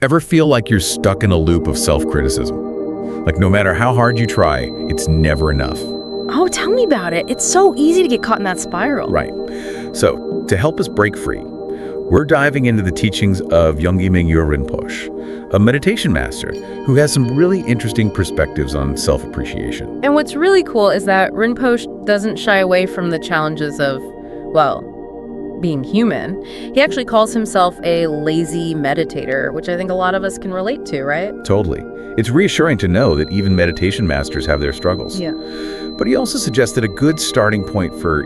Ever feel like you're stuck in a loop of self-criticism? Like no matter how hard you try, it's never enough. Oh, tell me about it. It's so easy to get caught in that spiral. Right. So, to help us break free, we're diving into the teachings of Rinpoche, a meditation master who has some really interesting perspectives on self-appreciation. And what's really cool is that Rinpoche doesn't shy away from the challenges of, well, being human. He actually calls himself a lazy meditator, which I think a lot of us can relate to, right? Totally. It's reassuring to know that even meditation masters have their struggles. Yeah. But he also suggested a good starting point for,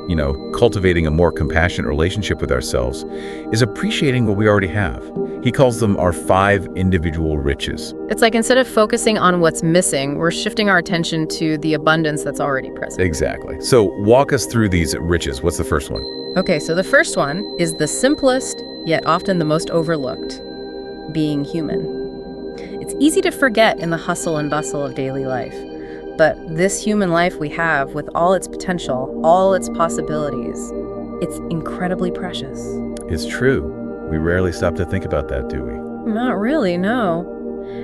cultivating a more compassionate relationship with ourselves is appreciating what we already have. He calls them our 5 individual riches. It's like instead of focusing on what's missing, we're shifting our attention to the abundance that's already present. Exactly. So walk us through these riches. What's the first one? Okay, so the first one is the simplest, yet often the most overlooked: being human. It's easy to forget in the hustle and bustle of daily life. But this human life we have, with all its potential, all its possibilities, it's incredibly precious. It's true. We rarely stop to think about that, do we? Not really, no.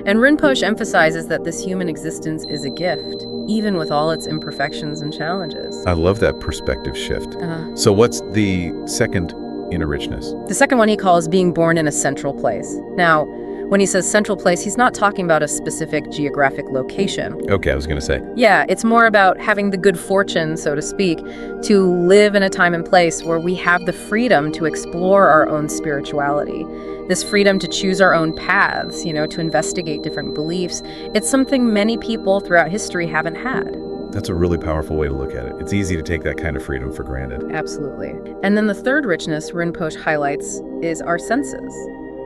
And Rinpoche emphasizes that this human existence is a gift, even with all its imperfections and challenges. I love that perspective shift. So what's the second inner richness? The second one he calls being born in a central place. Now, when he says central place, he's not talking about a specific geographic location. Okay, I was going to say. Yeah, it's more about having the good fortune, so to speak, to live in a time and place where we have the freedom to explore our own spirituality. This freedom to choose our own paths, to investigate different beliefs. It's something many people throughout history haven't had. That's a really powerful way to look at it. It's easy to take that kind of freedom for granted. Absolutely. And then the third richness Rinpoche highlights is our senses.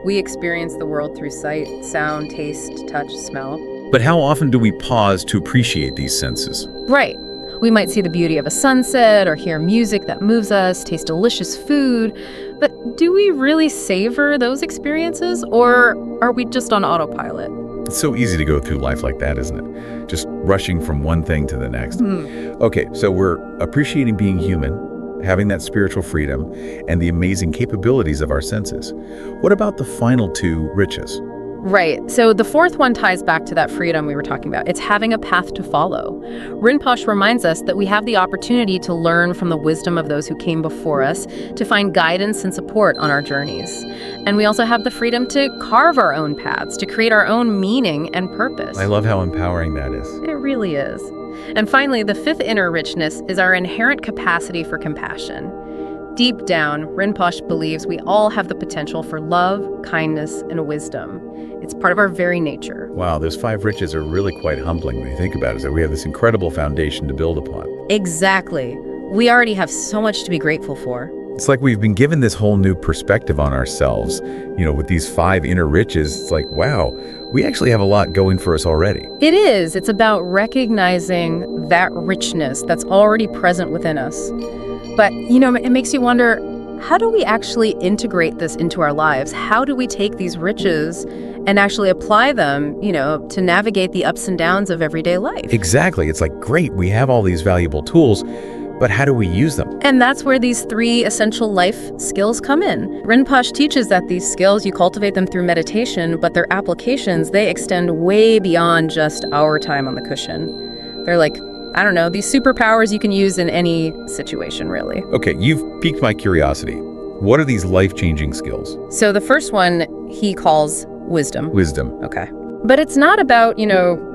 We experience the world through sight, sound, taste, touch, smell. But how often do we pause to appreciate these senses? Right. We might see the beauty of a sunset or hear music that moves us, taste delicious food. But do we really savor those experiences, or are we just on autopilot? It's so easy to go through life like that, isn't it? Just rushing from one thing to the next. Okay, so we're appreciating being human, having that spiritual freedom, and the amazing capabilities of our senses. What about the final 2 riches? Right. So the fourth one ties back to that freedom we were talking about. It's having a path to follow. Rinpoche reminds us that we have the opportunity to learn from the wisdom of those who came before us, to find guidance and support on our journeys. And we also have the freedom to carve our own paths, to create our own meaning and purpose. I love how empowering that is. It really is. And finally, the 5th inner richness is our inherent capacity for compassion. Deep down, Rinpoche believes we all have the potential for love, kindness, and wisdom. It's part of our very nature. Wow, those 5 riches are really quite humbling when you think about it. So we have this incredible foundation to build upon. Exactly. We already have so much to be grateful for. It's like we've been given this whole new perspective on ourselves. With these 5 inner riches, it's like, wow, we actually have a lot going for us already. It is. It's about recognizing that richness that's already present within us. But, it makes you wonder, how do we actually integrate this into our lives? How do we take these riches and actually apply them, to navigate the ups and downs of everyday life? Exactly. It's like, great, we have all these valuable tools, but how do we use them? And that's where these 3 essential life skills come in. Rinpoche teaches that these skills, you cultivate them through meditation, but their applications, they extend way beyond just our time on the cushion. They're like, these superpowers you can use in any situation, really. Okay, you've piqued my curiosity. What are these life-changing skills? So the first one he calls wisdom. Wisdom. Okay. But it's not about,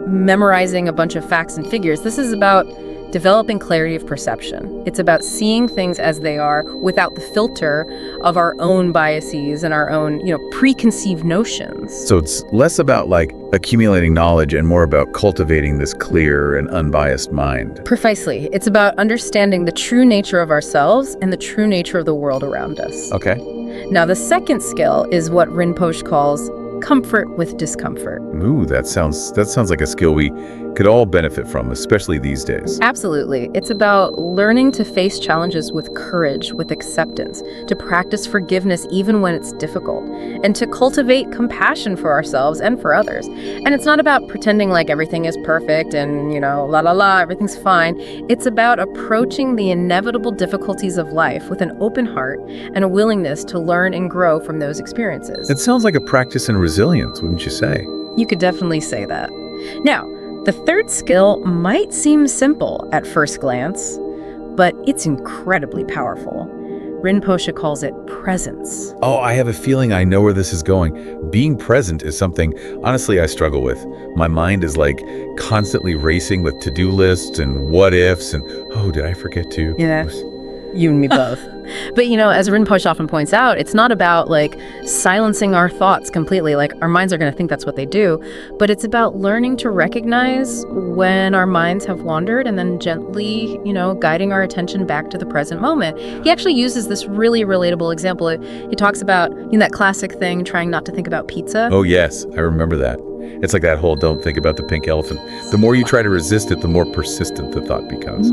memorizing a bunch of facts and figures. This is about developing clarity of perception. It's about seeing things as they are without the filter of our own biases and our own, preconceived notions. So it's less about accumulating knowledge and more about cultivating this clear and unbiased mind. Precisely. It's about understanding the true nature of ourselves and the true nature of the world around us. Okay. Now, the second skill is what Rinpoche calls comfort with discomfort. Ooh, that sounds like a skill we could all benefit from, especially these days. Absolutely. It's about learning to face challenges with courage, with acceptance, to practice forgiveness even when it's difficult, and to cultivate compassion for ourselves and for others. And it's not about pretending like everything is perfect and, la la la, everything's fine. It's about approaching the inevitable difficulties of life with an open heart and a willingness to learn and grow from those experiences. It sounds like a practice in resilience, wouldn't you say? You could definitely say that. Now, the third skill might seem simple at first glance, but it's incredibly powerful. Rinpoche calls it presence. Oh, I have a feeling I know where this is going. Being present is something, honestly, I struggle with. My mind is like constantly racing with to-do lists and what ifs and, oh, did I forget to? Yeah. You and me both. But, as Rinpoche often points out, it's not about silencing our thoughts completely. Our minds are going to think that's what they do. But it's about learning to recognize when our minds have wandered and then gently, guiding our attention back to the present moment. He actually uses this really relatable example. He talks about that classic thing, trying not to think about pizza. Oh, yes. I remember that. It's like that whole don't think about the pink elephant. The more you try to resist it, the more persistent the thought becomes.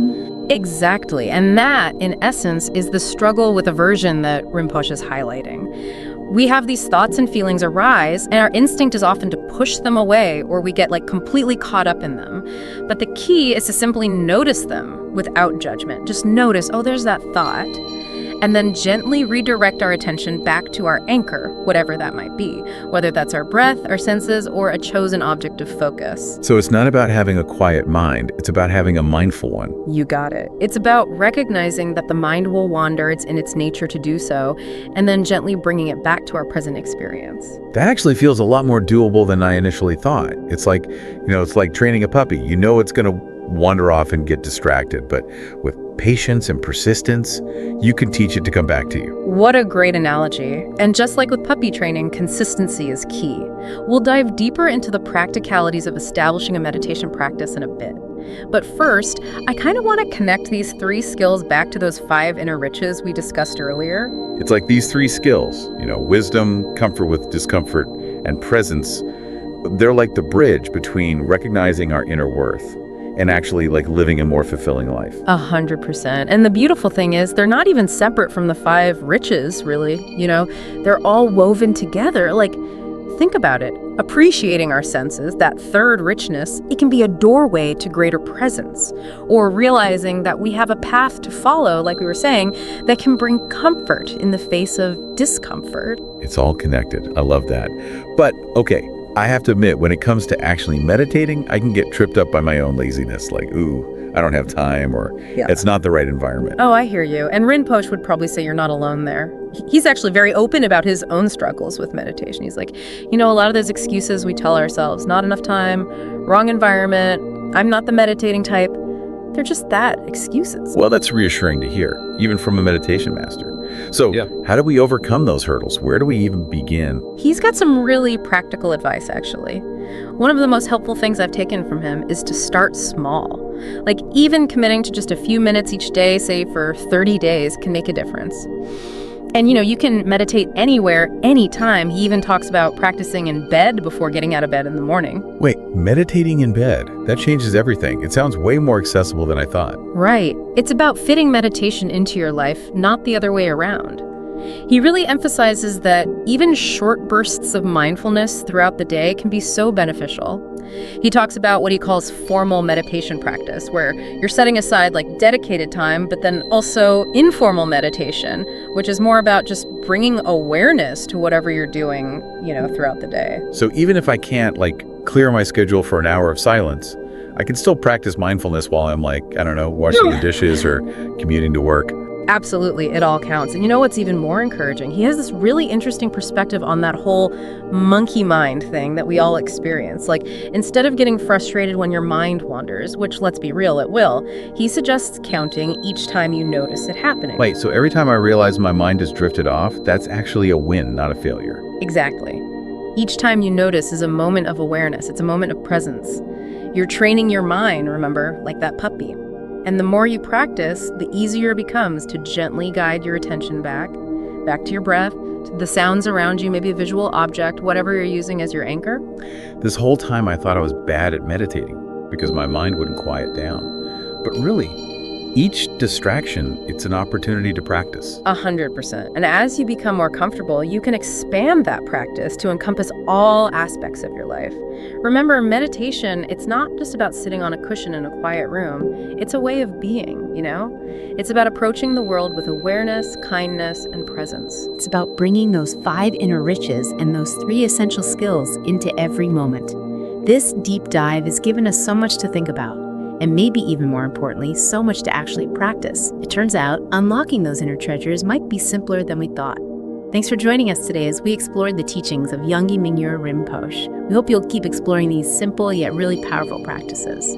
Exactly. And that, in essence, is the struggle with aversion that Rinpoche is highlighting. We have these thoughts and feelings arise, and our instinct is often to push them away, or we get completely caught up in them. But the key is to simply notice them without judgment. Just notice, oh, there's that thought. And then gently redirect our attention back to our anchor, whatever that might be, whether that's our breath, our senses, or a chosen object of focus. So it's not about having a quiet mind, it's about having a mindful one. You got it. It's about recognizing that the mind will wander, it's in its nature to do so, and then gently bringing it back to our present experience. That actually feels a lot more doable than I initially thought. It's like, it's like training a puppy. It's going to wander off and get distracted, but with patience and persistence, you can teach it to come back to you. What a great analogy. And just like with puppy training, consistency is key. We'll dive deeper into the practicalities of establishing a meditation practice in a bit. But first, I kind of want to connect these 3 skills back to those 5 inner riches we discussed earlier. It's like these 3 skills, wisdom, comfort with discomfort, and presence. They're like the bridge between recognizing our inner worth and actually living a more fulfilling life. 100%. And the beautiful thing is they're not even separate from the 5 riches, really. They're all woven together. Think about it. Appreciating our senses, that third richness, it can be a doorway to greater presence. Or realizing that we have a path to follow, like we were saying, that can bring comfort in the face of discomfort. It's all connected. I love that. But, okay, I have to admit, when it comes to actually meditating, I can get tripped up by my own laziness. Ooh, I don't have time, or it's not the right environment. Oh, I hear you. And Rinpoche would probably say you're not alone there. He's actually very open about his own struggles with meditation. He's like, a lot of those excuses we tell ourselves, not enough time, wrong environment, I'm not the meditating type. They're just that, excuses. Well, that's reassuring to hear, even from a meditation master. So, how do we overcome those hurdles? Where do we even begin? He's got some really practical advice, actually. One of the most helpful things I've taken from him is to start small. Even committing to just a few minutes each day, say for 30 days, can make a difference. And, you can meditate anywhere, anytime. He even talks about practicing in bed before getting out of bed in the morning. Wait, meditating in bed? That changes everything. It sounds way more accessible than I thought. Right. It's about fitting meditation into your life, not the other way around. He really emphasizes that even short bursts of mindfulness throughout the day can be so beneficial. He talks about what he calls formal meditation practice, where you're setting aside dedicated time, but then also informal meditation, which is more about just bringing awareness to whatever you're doing, throughout the day. So even if I can't clear my schedule for an hour of silence, I can still practice mindfulness while I'm washing the dishes or commuting to work. Absolutely, it all counts. And what's even more encouraging? He has this really interesting perspective on that whole monkey mind thing that we all experience. Instead of getting frustrated when your mind wanders, which, let's be real, it will, he suggests counting each time you notice it happening. Wait, so every time I realize my mind has drifted off, that's actually a win, not a failure. Exactly. Each time you notice is a moment of awareness. It's a moment of presence. You're training your mind, remember, like that puppy. And the more you practice, the easier it becomes to gently guide your attention back to your breath, to the sounds around you, maybe a visual object, whatever you're using as your anchor. This whole time I thought I was bad at meditating. because my mind wouldn't quiet down. But really, each distraction, it's an opportunity to practice. 100%. And as you become more comfortable, you can expand that practice to encompass all aspects of your life. Remember, meditation, it's not just about sitting on a cushion in a quiet room. It's a way of being, you know? It's about approaching the world with awareness, kindness, and presence. It's about bringing those 5 inner riches and those 3 essential skills into every moment. This deep dive has given us so much to think about, and maybe even more importantly, so much to actually practice. It turns out, unlocking those inner treasures might be simpler than we thought. Thanks for joining us today as we explored the teachings of Yongey Mingyur Rinpoche. We hope you'll keep exploring these simple yet really powerful practices.